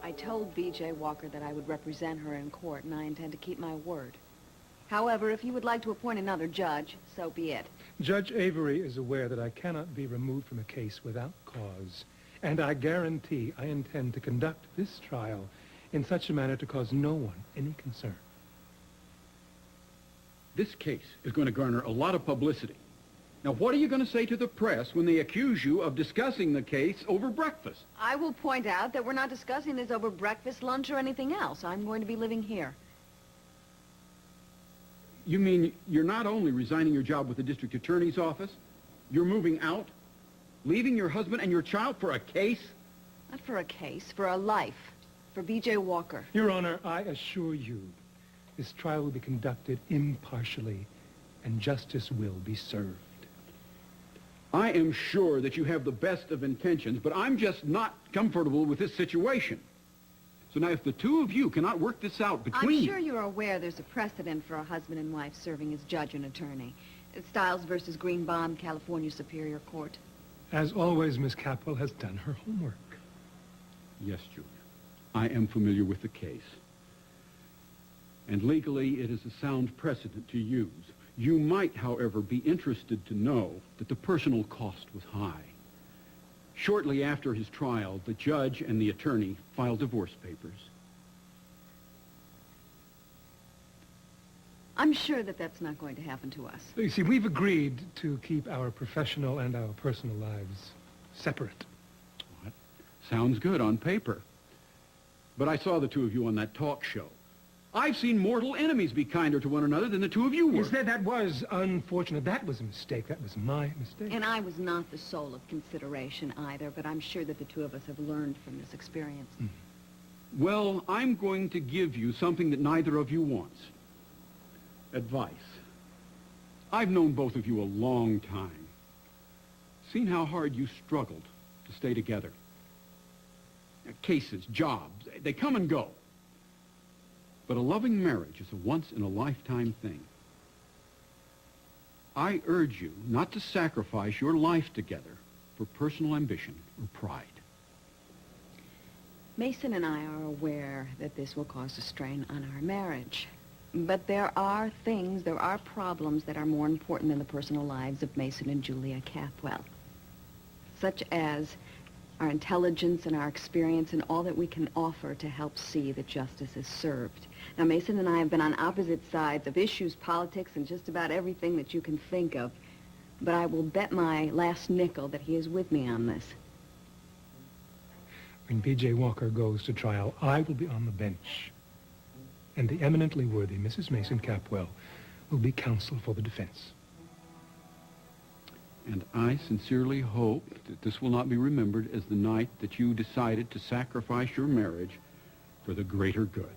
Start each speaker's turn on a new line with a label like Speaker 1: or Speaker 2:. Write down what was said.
Speaker 1: I told B.J. Walker that I would represent her in court, and I intend to keep my word. However, if you would like to appoint another judge, so be it.
Speaker 2: Judge Avery is aware that I cannot be removed from a case without cause, and I guarantee I intend to conduct this trial in such a manner to cause no one any concern.
Speaker 3: This case is going to garner a lot of publicity. Now, what are you going to say to the press when they accuse you of discussing the case over breakfast?
Speaker 1: I will point out that we're not discussing this over breakfast, lunch, or anything else. I'm going to be living here.
Speaker 3: You mean you're not only resigning your job with the district attorney's office, you're moving out, leaving your husband and your child for a case?
Speaker 1: Not for a case, for a life. For B.J. Walker.
Speaker 2: Your Honor, I assure you, this trial will be conducted impartially, and justice will be served.
Speaker 3: I am sure that you have the best of intentions, but I'm just not comfortable with this situation. So now if the two of you cannot work this out between...
Speaker 1: I'm sure you're aware there's a precedent for a husband and wife serving as judge and attorney. It's Stiles versus Greenbaum, California Superior Court.
Speaker 2: As always, Miss Capwell has done her homework.
Speaker 3: Yes, Julia. I am familiar with the case. And legally, it is a sound precedent to use. You might, however, be interested to know that the personal cost was high. Shortly after his trial, the judge and the attorney filed divorce papers.
Speaker 1: I'm sure that that's not going to happen to us.
Speaker 2: You see, we've agreed to keep our professional and our personal lives separate.
Speaker 3: What? Sounds good on paper. But I saw the two of you on that talk show. I've seen mortal enemies be kinder to one another than the two of you were.
Speaker 2: Yes, that was unfortunate. That was a mistake. That was my mistake.
Speaker 1: And I was not the soul of consideration either, but I'm sure that the two of us have learned from this experience.
Speaker 3: Well, I'm going to give you something that neither of you wants. Advice. I've known both of you a long time. Seen how hard you struggled to stay together. Cases, jobs, they come and go. But a loving marriage is a once-in-a-lifetime thing. I urge you not to sacrifice your life together for personal ambition or pride.
Speaker 1: Mason and I are aware that this will cause a strain on our marriage. But there are problems that are more important than the personal lives of Mason and Julia Capwell. Such as our intelligence and our experience and all that we can offer to help see that justice is served. Now, Mason and I have been on opposite sides of issues, politics, and just about everything that you can think of. But I will bet my last nickel that he is with me on this.
Speaker 2: When B.J. Walker goes to trial, I will be on the bench. And the eminently worthy Mrs. Mason Capwell will be counsel for the defense.
Speaker 3: And I sincerely hope that this will not be remembered as the night that you decided to sacrifice your marriage for the greater good.